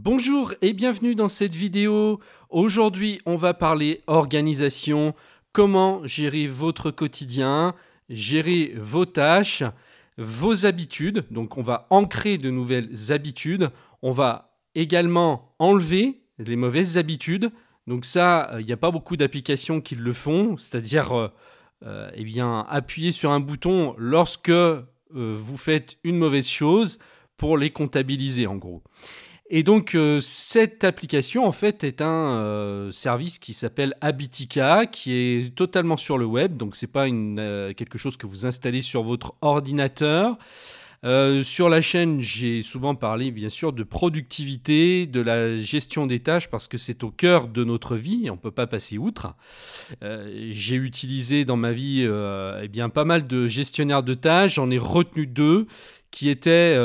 Bonjour et bienvenue dans cette vidéo. Aujourd'hui, on va parler organisation, comment gérer votre quotidien, gérer vos tâches, vos habitudes. Donc, on va ancrer de nouvelles habitudes. On va également enlever les mauvaises habitudes. Donc ça, il n'y a pas beaucoup d'applications qui le font, c'est-à-dire appuyer sur un bouton lorsque vous faites une mauvaise chose pour les comptabiliser en gros. Et donc, cette application, en fait, est un service qui s'appelle Habitica, qui est totalement sur le web. Donc, ce n'est pas quelque chose que vous installez sur votre ordinateur. Sur la chaîne, j'ai souvent parlé, bien sûr, de productivité, de la gestion des tâches, parce que c'est au cœur de notre vie et on ne peut pas passer outre. J'ai utilisé dans ma vie pas mal de gestionnaires de tâches. J'en ai retenu deux qui était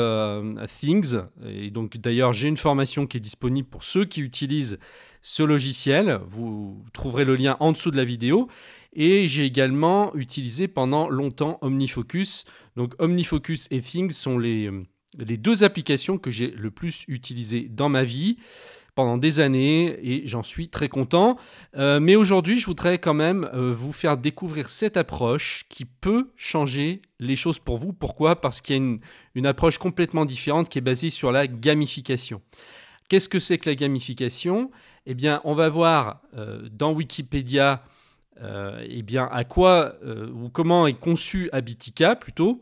Things. Et donc d'ailleurs, j'ai une formation qui est disponible pour ceux qui utilisent ce logiciel. Vous trouverez le lien en dessous de la vidéo. Et j'ai également utilisé pendant longtemps OmniFocus. Donc OmniFocus et Things sont les deux applications que j'ai le plus utilisées dans ma vie pendant des années et j'en suis très content. Mais aujourd'hui, je voudrais quand même vous faire découvrir cette approche qui peut changer les choses pour vous. Pourquoi ? Parce qu'il y a une approche complètement différente qui est basée sur la gamification. Qu'est-ce que c'est que la gamification ? Eh bien, on va voir dans Wikipédia à quoi ou comment est conçu Habitica plutôt.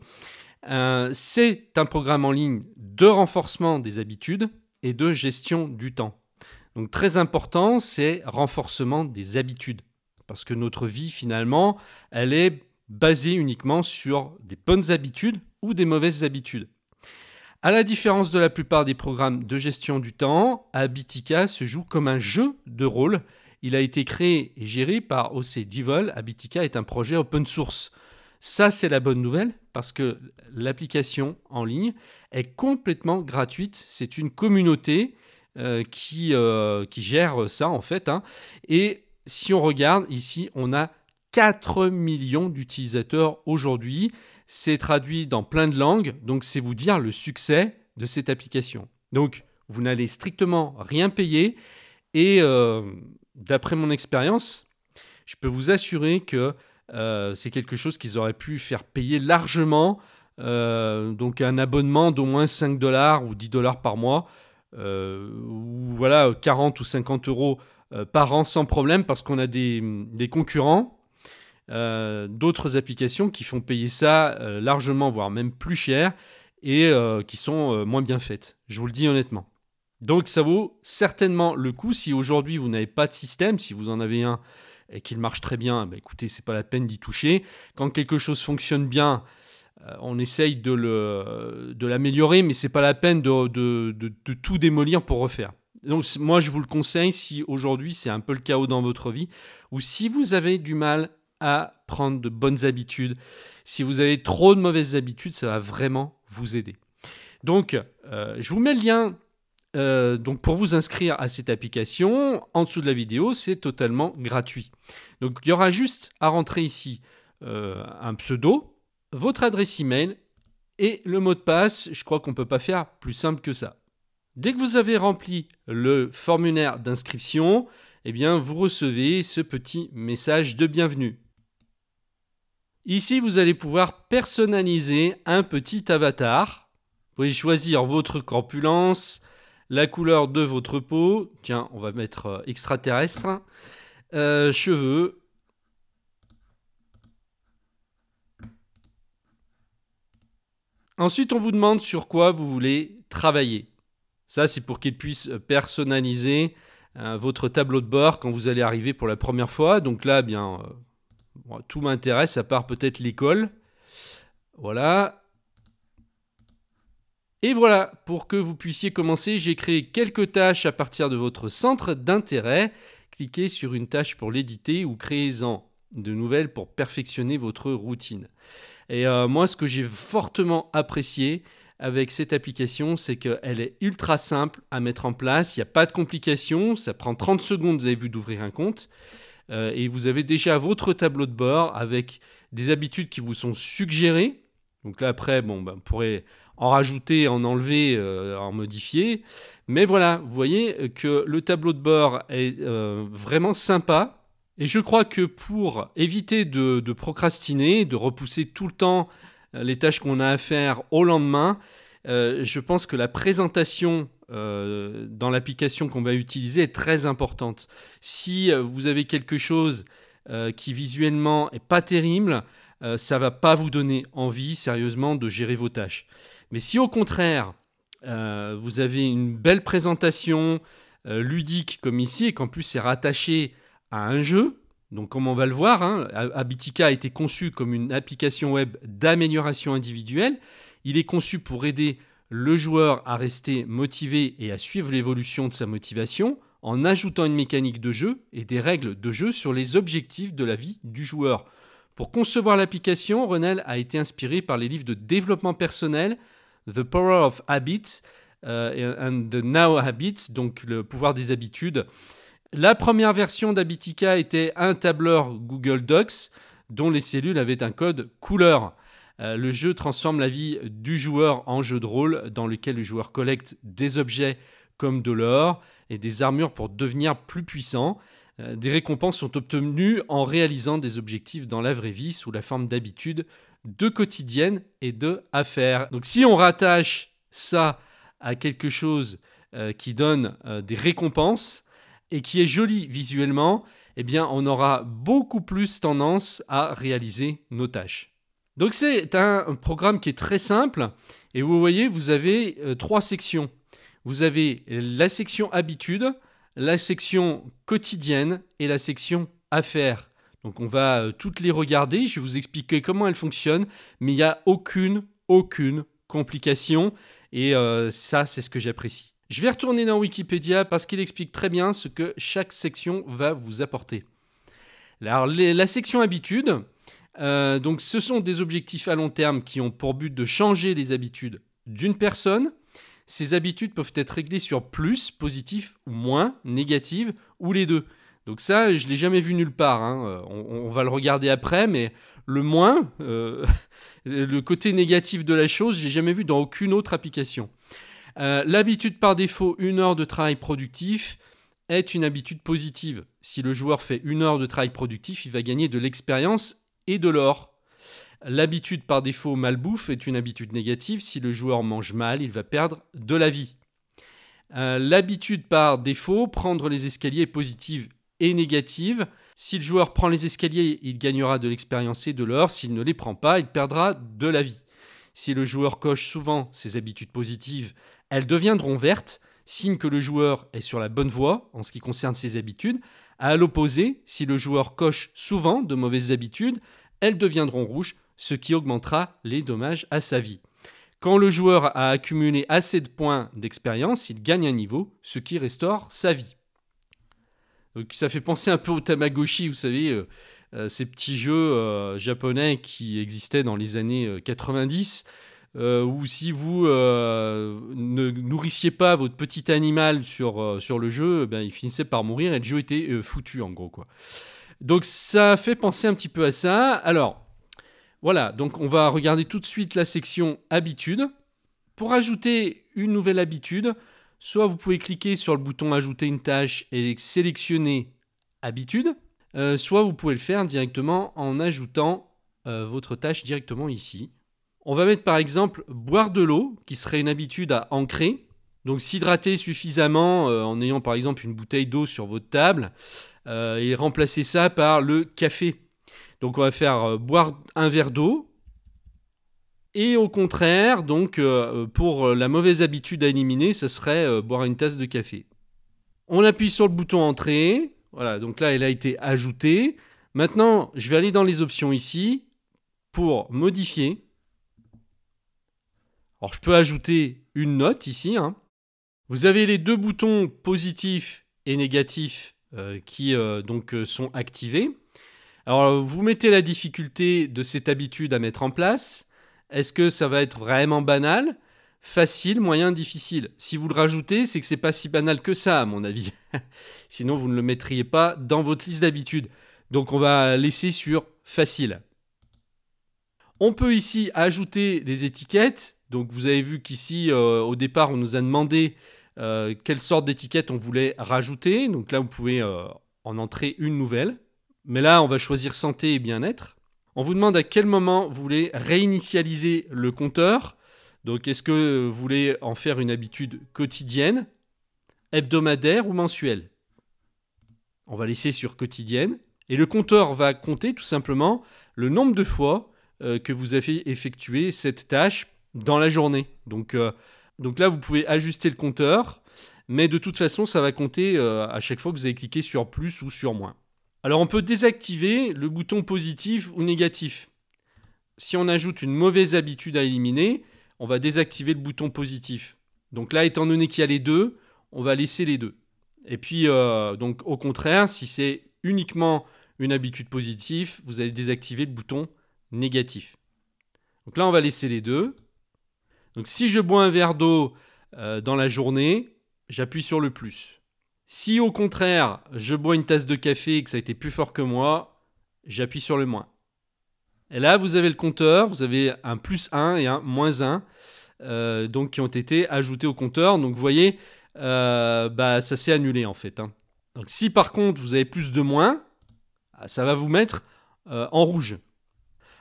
C'est un programme en ligne de renforcement des habitudes et de gestion du temps. Donc très important, c'est renforcement des habitudes. Parce que notre vie, finalement, elle est basée uniquement sur des bonnes habitudes ou des mauvaises habitudes. À la différence de la plupart des programmes de gestion du temps, Habitica se joue comme un jeu de rôle. Il a été créé et géré par OC Devol. Habitica est un projet open source. Ça, c'est la bonne nouvelle parce que l'application en ligne est complètement gratuite. C'est une communauté qui gère ça en fait. Et si on regarde ici, on a 4 millions d'utilisateurs aujourd'hui. C'est traduit dans plein de langues, donc c'est vous dire le succès de cette application. Donc vous n'allez strictement rien payer et d'après mon expérience, je peux vous assurer que c'est quelque chose qu'ils auraient pu faire payer largement, donc un abonnement d'au moins 5 $ ou 10 $ par mois. Ou voilà 40 ou 50 € par an sans problème parce qu'on a des concurrents, d'autres applications qui font payer ça largement, voire même plus cher et qui sont moins bien faites. Je vous le dis honnêtement. Donc ça vaut certainement le coup. Si aujourd'hui vous n'avez pas de système, si vous en avez un et qu'il marche très bien, écoutez, c'est pas la peine d'y toucher. Quand quelque chose fonctionne bien, on essaye de l'améliorer, mais c'est pas la peine de tout démolir pour refaire. Donc moi, je vous le conseille si aujourd'hui c'est un peu le chaos dans votre vie, ou si vous avez du mal à prendre de bonnes habitudes, si vous avez trop de mauvaises habitudes, ça va vraiment vous aider. Donc, je vous mets le lien donc pour vous inscrire à cette application. En dessous de la vidéo, c'est totalement gratuit. Donc, il y aura juste à rentrer ici un pseudo, votre adresse email et le mot de passe. Je crois qu'on ne peut pas faire plus simple que ça. Dès que vous avez rempli le formulaire d'inscription, eh bien, vous recevez ce petit message de bienvenue. Ici, vous allez pouvoir personnaliser un petit avatar. Vous pouvez choisir votre corpulence, la couleur de votre peau. Tiens, on va mettre extraterrestre. Cheveux. Ensuite, on vous demande sur quoi vous voulez travailler. Ça, c'est pour qu'il puisse personnaliser votre tableau de bord quand vous allez arriver pour la première fois. Donc là, tout m'intéresse, à part peut-être l'école. Voilà. Et voilà, pour que vous puissiez commencer, j'ai créé quelques tâches à partir de votre centre d'intérêt. Cliquez sur une tâche pour l'éditer ou créez-en de nouvelles pour perfectionner votre routine. Et moi, ce que j'ai fortement apprécié avec cette application, c'est qu'elle est ultra simple à mettre en place. Il n'y a pas de complications. Ça prend 30 secondes, vous avez vu, d'ouvrir un compte. Et vous avez déjà votre tableau de bord avec des habitudes qui vous sont suggérées. Donc là, après, vous pourrez en rajouter, en enlever, en modifier. Mais voilà, vous voyez que le tableau de bord est vraiment sympa. Et je crois que pour éviter de procrastiner, de repousser tout le temps les tâches qu'on a à faire au lendemain, je pense que la présentation dans l'application qu'on va utiliser est très importante. Si vous avez quelque chose qui visuellement est pas terrible, ça va pas vous donner envie sérieusement de gérer vos tâches. Mais si au contraire, vous avez une belle présentation ludique comme ici et qu'en plus c'est rattaché à un jeu, donc comme on va le voir, hein, Habitica a été conçu comme une application web d'amélioration individuelle. Il est conçu pour aider le joueur à rester motivé et à suivre l'évolution de sa motivation en ajoutant une mécanique de jeu et des règles de jeu sur les objectifs de la vie du joueur. Pour concevoir l'application, Renel a été inspiré par les livres de développement personnel The Power of Habits and the Now Habits, donc le pouvoir des habitudes. La première version d'Habitica était un tableur Google Docs dont les cellules avaient un code couleur. Le jeu transforme la vie du joueur en jeu de rôle dans lequel le joueur collecte des objets comme de l'or et des armures pour devenir plus puissant. Des récompenses sont obtenues en réalisant des objectifs dans la vraie vie sous la forme d'habitudes, de quotidiennes et de affaires. Donc si on rattache ça à quelque chose qui donne des récompenses et qui est joli visuellement, eh bien on aura beaucoup plus tendance à réaliser nos tâches. Donc c'est un programme qui est très simple et vous voyez, vous avez 3 sections. Vous avez la section habitude, la section quotidienne et la section affaires. Donc on va toutes les regarder, je vais vous expliquer comment elles fonctionnent, mais il n'y a aucune complication et ça c'est ce que j'apprécie. Je vais retourner dans Wikipédia parce qu'il explique très bien ce que chaque section va vous apporter. Alors la section habitude, donc ce sont des objectifs à long terme qui ont pour but de changer les habitudes d'une personne. Ces habitudes peuvent être réglées sur plus, positif ou moins, négative ou les deux. Donc ça, je ne l'ai jamais vu nulle part. Hein. On va le regarder après, mais le moins, le côté négatif de la chose, je ne l'ai jamais vu dans aucune autre application. L'habitude par défaut, 1 heure de travail productif, est une habitude positive. Si le joueur fait 1 heure de travail productif, il va gagner de l'expérience et de l'or. L'habitude par défaut malbouffe est une habitude négative. Si le joueur mange mal, il va perdre de la vie. L'habitude par défaut, prendre les escaliers, est positive et négative. Si le joueur prend les escaliers, il gagnera de l'expérience et de l'or. S'il ne les prend pas, il perdra de la vie. Si le joueur coche souvent ses habitudes positives, elles deviendront vertes, signe que le joueur est sur la bonne voie en ce qui concerne ses habitudes. À l'opposé, si le joueur coche souvent de mauvaises habitudes, elles deviendront rouges, ce qui augmentera les dommages à sa vie. Quand le joueur a accumulé assez de points d'expérience, il gagne un niveau, ce qui restaure sa vie. Donc ça fait penser un peu au Tamagotchi, vous savez, ces petits jeux japonais qui existaient dans les années 90, où si vous ne nourrissiez pas votre petit animal sur le jeu, il finissait par mourir et le jeu était foutu en gros, quoi. Donc ça fait penser un petit peu à ça. Alors, voilà, donc on va regarder tout de suite la section habitude. Pour ajouter une nouvelle habitude, soit vous pouvez cliquer sur le bouton ajouter une tâche et sélectionner habitude, soit vous pouvez le faire directement en ajoutant votre tâche directement ici. On va mettre par exemple boire de l'eau, qui serait une habitude à ancrer. Donc s'hydrater suffisamment en ayant par exemple une bouteille d'eau sur votre table et remplacer ça par le café. Donc on va faire boire un verre d'eau. Et au contraire, donc pour la mauvaise habitude à éliminer, ça serait boire une tasse de café. On appuie sur le bouton entrée. Voilà, donc là elle a été ajoutée. Maintenant, je vais aller dans les options ici pour modifier. Alors je peux ajouter une note ici. Vous avez les 2 boutons positifs et négatifs qui donc sont activés. Alors, vous mettez la difficulté de cette habitude à mettre en place. Est-ce que ça va être vraiment banal, facile, moyen, difficile? Si vous le rajoutez, c'est que c'est pas si banal que ça, à mon avis. Sinon, vous ne le mettriez pas dans votre liste d'habitudes. Donc, on va laisser sur facile. On peut ici ajouter des étiquettes. Donc vous avez vu qu'ici, au départ, on nous a demandé quelle sorte d'étiquette on voulait rajouter. Donc là, vous pouvez en entrer une nouvelle. Mais là, on va choisir santé et bien-être. On vous demande à quel moment vous voulez réinitialiser le compteur. Donc est-ce que vous voulez en faire une habitude quotidienne, hebdomadaire ou mensuelle? On va laisser sur quotidienne. Et le compteur va compter tout simplement le nombre de fois que vous avez effectué cette tâche dans la journée. Donc là, vous pouvez ajuster le compteur, mais de toute façon, ça va compter à chaque fois que vous avez cliqué sur plus ou sur moins. Alors, on peut désactiver le bouton positif ou négatif. Si on ajoute une mauvaise habitude à éliminer, on va désactiver le bouton positif. Donc là, étant donné qu'il y a les deux, on va laisser les deux. Et puis, donc, au contraire, si c'est uniquement une habitude positive, vous allez désactiver le bouton négatif. Donc là, on va laisser les deux. Donc si je bois un verre d'eau dans la journée, j'appuie sur le plus. Si au contraire, je bois une tasse de café et que ça a été plus fort que moi, j'appuie sur le moins. Et là, vous avez le compteur, vous avez un +1 et un -1 donc qui ont été ajoutés au compteur. Donc vous voyez, ça s'est annulé en fait. Donc si par contre vous avez plus de moins, ça va vous mettre en rouge.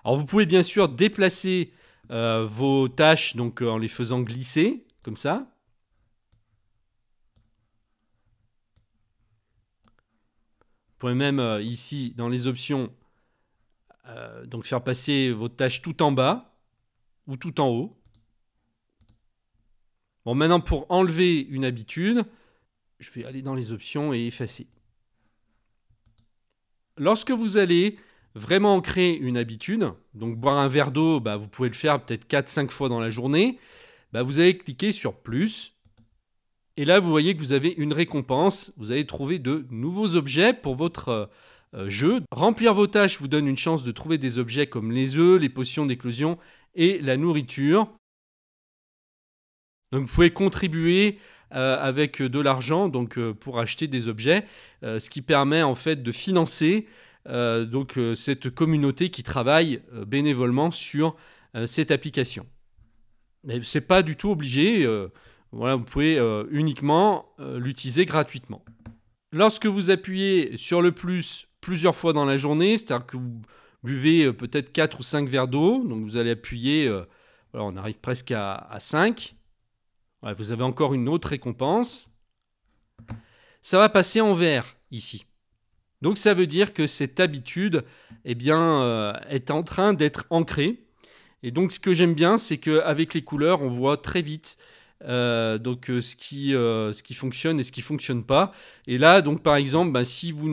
Alors vous pouvez bien sûr déplacer vos tâches donc, en les faisant glisser, comme ça. Vous pouvez même ici, dans les options, donc faire passer votre tâche tout en bas ou tout en haut. Bon, maintenant pour enlever une habitude, je vais aller dans les options et effacer. Lorsque vous allez vraiment ancrer une habitude, donc boire un verre d'eau, vous pouvez le faire peut-être 4-5 fois dans la journée, vous allez cliquer sur plus. Et là, vous voyez que vous avez une récompense. Vous allez trouver de nouveaux objets pour votre jeu. Remplir vos tâches vous donne une chance de trouver des objets comme les œufs, les potions d'éclosion et la nourriture. Donc vous pouvez contribuer avec de l'argent pour acheter des objets, ce qui permet en fait de financer cette communauté qui travaille bénévolement sur cette application. Mais ce n'est pas du tout obligé. Voilà, vous pouvez uniquement l'utiliser gratuitement. Lorsque vous appuyez sur le plus plusieurs fois dans la journée, c'est-à-dire que vous buvez peut-être 4 ou 5 verres d'eau, donc vous allez appuyer, voilà, on arrive presque à 5. Voilà, vous avez encore une autre récompense. Ça va passer en vert ici. Donc ça veut dire que cette habitude est en train d'être ancrée. Et donc ce que j'aime bien, c'est qu'avec les couleurs, on voit très vite ce qui fonctionne et ce qui ne fonctionne pas. Et là, donc, par exemple, si vous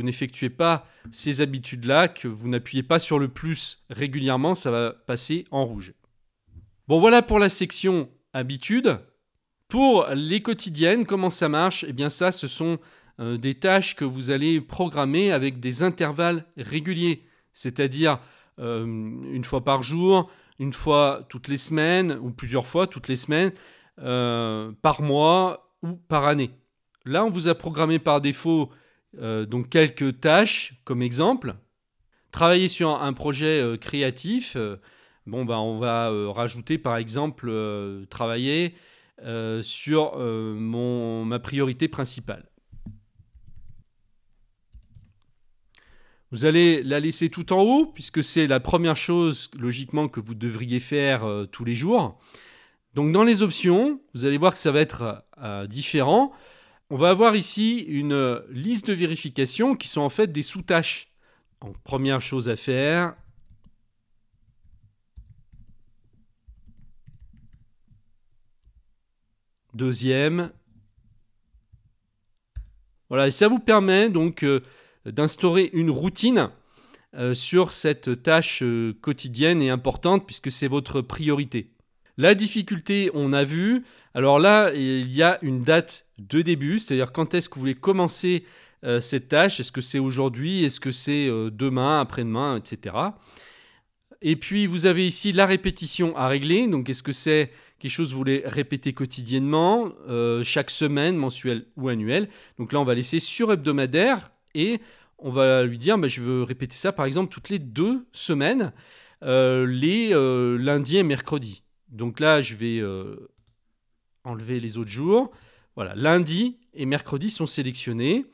n'effectuez pas ces habitudes-là, que vous n'appuyez pas sur le plus régulièrement, ça va passer en rouge. Bon, voilà pour la section habitudes. Pour les quotidiennes, comment ça marche? Eh bien ça, ce sont des tâches que vous allez programmer avec des intervalles réguliers, c'est-à-dire une fois par jour, une fois toutes les semaines ou plusieurs fois toutes les semaines, par mois ou par année. Là, on vous a programmé par défaut donc quelques tâches comme exemple. Travailler sur un projet créatif, on va rajouter par exemple travailler sur ma priorité principale. Vous allez la laisser tout en haut, puisque c'est la première chose, logiquement, que vous devriez faire tous les jours. Donc, dans les options, vous allez voir que ça va être différent. On va avoir ici une liste de vérification qui sont en fait des sous-tâches. Donc, première chose à faire. Deuxième. Voilà, et ça vous permet donc d'instaurer une routine sur cette tâche quotidienne et importante puisque c'est votre priorité. La difficulté, on a vu. Alors là, il y a une date de début, c'est-à-dire quand est-ce que vous voulez commencer cette tâche. Est-ce que c'est aujourd'hui? Est-ce que c'est demain, après-demain, etc. Et puis, vous avez ici la répétition à régler. Donc, est-ce que c'est quelque chose que vous voulez répéter quotidiennement, chaque semaine, mensuel ou annuel? Donc là, on va laisser sur hebdomadaire. Et on va lui dire, je veux répéter ça par exemple toutes les 2 semaines, les lundis et mercredis. Donc là, je vais enlever les autres jours. Voilà, lundi et mercredi sont sélectionnés.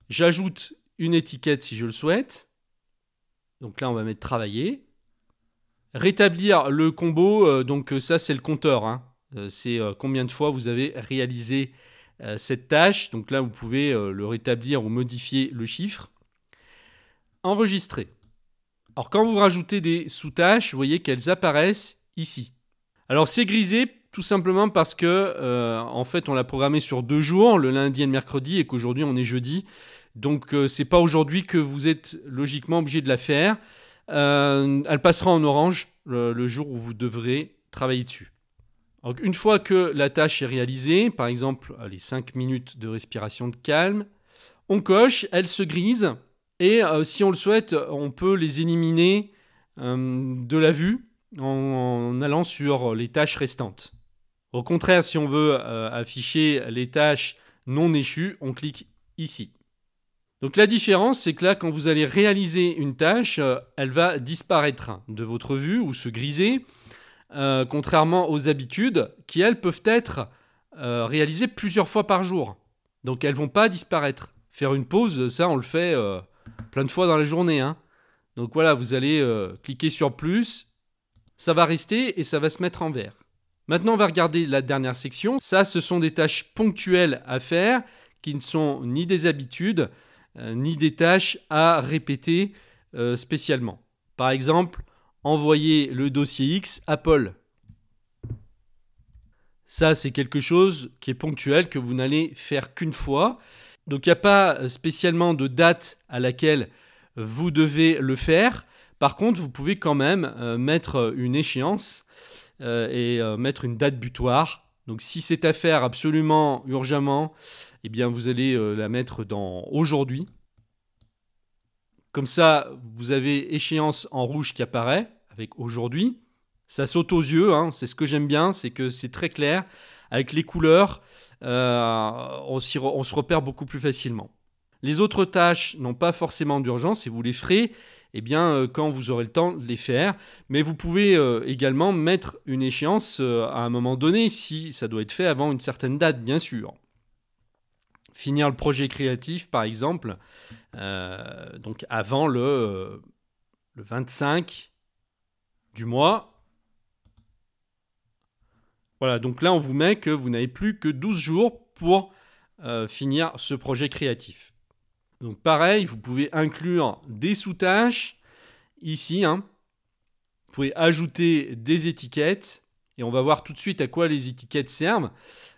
J'ajoute une étiquette si je le souhaite. Donc là, on va mettre travailler. Rétablir le combo, donc ça c'est le compteur, hein. C'est combien de fois vous avez réalisé cette tâche. Donc là, vous pouvez le rétablir ou modifier le chiffre. Enregistrer. Alors quand vous rajoutez des sous-tâches, vous voyez qu'elles apparaissent ici. Alors c'est grisé tout simplement parce que en fait on l'a programmé sur 2 jours, le lundi et le mercredi, et qu'aujourd'hui on est jeudi. Donc c'est pas aujourd'hui que vous êtes logiquement obligé de la faire. Elle passera en orange le jour où vous devrez travailler dessus. Donc, une fois que la tâche est réalisée, par exemple les 5 minutes de respiration de calme, on coche, elle se grise, et si on le souhaite, on peut les éliminer de la vue en allant sur les tâches restantes. Au contraire, si on veut afficher les tâches non échues, on clique ici. Donc la différence, c'est que là, quand vous allez réaliser une tâche, elle va disparaître de votre vue ou se griser, contrairement aux habitudes qui, elles, peuvent être réalisées plusieurs fois par jour. Donc elles ne vont pas disparaître. Faire une pause, ça, on le fait plein de fois dans la journée, hein. Donc voilà, vous allez cliquer sur plus, ça va rester et ça va se mettre en vert. Maintenant, on va regarder la dernière section. Ça, ce sont des tâches ponctuelles à faire qui ne sont ni des habitudes, ni des tâches à répéter spécialement. Par exemple, envoyer le dossier X à Paul. Ça, c'est quelque chose qui est ponctuel, que vous n'allez faire qu'une fois. Donc, il n'y a pas spécialement de date à laquelle vous devez le faire. Par contre, vous pouvez quand même mettre une échéance et mettre une date butoir. Donc, si c'est à faire absolument urgemment, eh bien, vous allez la mettre dans aujourd'hui. Comme ça, vous avez échéance en rouge qui apparaît avec aujourd'hui. Ça saute aux yeux, hein. C'est ce que j'aime bien, c'est que c'est très clair. Avec les couleurs, on se repère beaucoup plus facilement. Les autres tâches n'ont pas forcément d'urgence et vous les ferez quand vous aurez le temps de les faire. Mais vous pouvez également mettre une échéance à un moment donné si ça doit être fait avant une certaine date, bien sûr. Finir le projet créatif, par exemple, donc avant le 25 du mois. Voilà, donc là, on vous met que vous n'avez plus que 12 jours pour finir ce projet créatif. Donc pareil, vous pouvez inclure des sous-tâches ici, hein. Vous pouvez ajouter des étiquettes et on va voir tout de suite à quoi les étiquettes servent.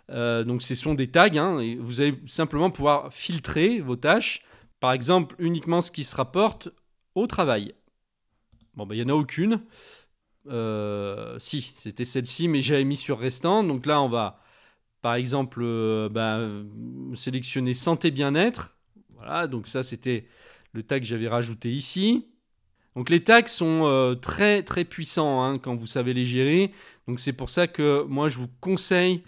Donc ce sont des tags, hein, et vous allez simplement pouvoir filtrer vos tâches. Par exemple, uniquement ce qui se rapporte au travail. Bon, il n'y en a aucune. Si, c'était celle-ci, mais j'avais mis sur restant. Donc là, on va, par exemple, sélectionner santé bien-être. Voilà, donc ça, c'était le tag que j'avais rajouté ici. Donc les tags sont très très puissants, hein, quand vous savez les gérer. Donc c'est pour ça que moi, je vous conseille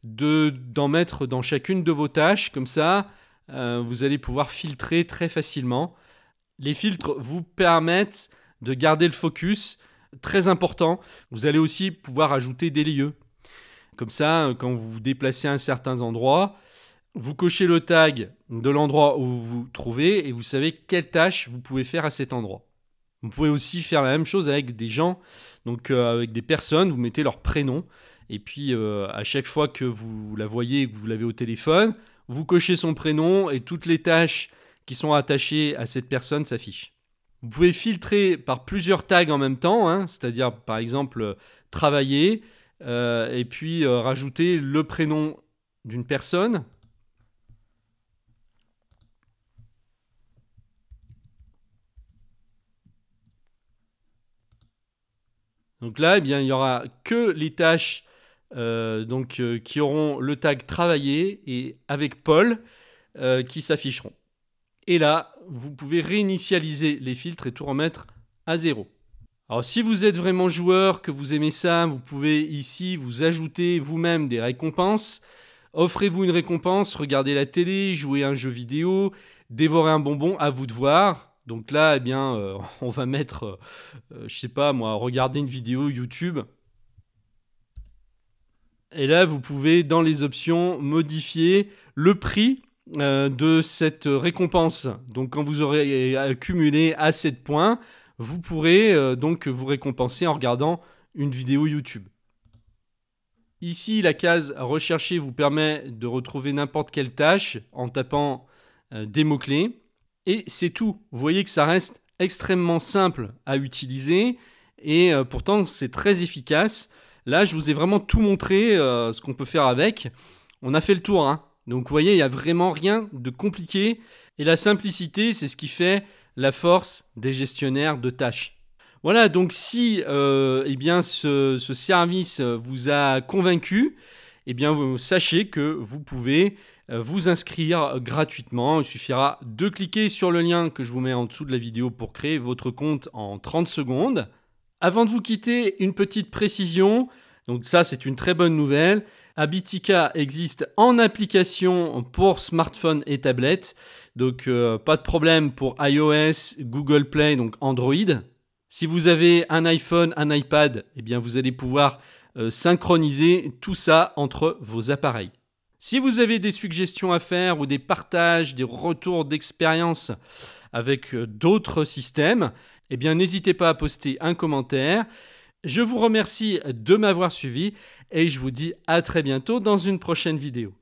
d'en mettre dans chacune de vos tâches. Comme ça, vous allez pouvoir filtrer très facilement. Les filtres vous permettent de garder le focus. Très important, vous allez aussi pouvoir ajouter des lieux. Comme ça, quand vous vous déplacez à un certain endroit, vous cochez le tag de l'endroit où vous vous trouvez et vous savez quelle tâche vous pouvez faire à cet endroit. Vous pouvez aussi faire la même chose avec des gens, donc avec des personnes, vous mettez leur prénom et puis à chaque fois que vous la voyez et que vous l'avez au téléphone, vous cochez son prénom et toutes les tâches qui sont attachées à cette personne s'affichent. Vous pouvez filtrer par plusieurs tags en même temps, hein, c'est-à-dire par exemple travailler et puis rajouter le prénom d'une personne. Donc là, il n'y aura que les tâches qui auront le tag travailler et avec Paul qui s'afficheront. Et là, vous pouvez réinitialiser les filtres et tout remettre à 0. Alors si vous êtes vraiment joueur, que vous aimez ça, vous pouvez ici vous ajouter vous-même des récompenses. Offrez-vous une récompense, regardez la télé, jouez à un jeu vidéo, dévorez un bonbon, à vous de voir. Donc là, on va mettre, je sais pas moi, regarder une vidéo YouTube. Et là, vous pouvez, dans les options, modifier le prix de cette récompense. Donc, quand vous aurez accumulé assez de points, vous pourrez donc vous récompenser en regardant une vidéo YouTube. Ici, la case « Rechercher » vous permet de retrouver n'importe quelle tâche en tapant des mots-clés. Et c'est tout. Vous voyez que ça reste extrêmement simple à utiliser et pourtant, c'est très efficace. Là, je vous ai vraiment tout montré ce qu'on peut faire avec. On a fait le tour, hein. Donc, vous voyez, il n'y a vraiment rien de compliqué. Et la simplicité, c'est ce qui fait la force des gestionnaires de tâches. Voilà, donc si eh bien, ce service vous a convaincu, eh bien, sachez que vous pouvez vous inscrire gratuitement. Il suffira de cliquer sur le lien que je vous mets en dessous de la vidéo pour créer votre compte en 30 secondes. Avant de vous quitter, une petite précision. Donc ça, c'est une très bonne nouvelle. Habitica existe en application pour smartphone et tablette. Donc pas de problème pour iOS, Google Play, donc Android. Si vous avez un iPhone, un iPad, eh bien vous allez pouvoir synchroniser tout ça entre vos appareils. Si vous avez des suggestions à faire ou des partages, des retours d'expérience avec d'autres systèmes, eh bien n'hésitez pas à poster un commentaire. Je vous remercie de m'avoir suivi et je vous dis à très bientôt dans une prochaine vidéo.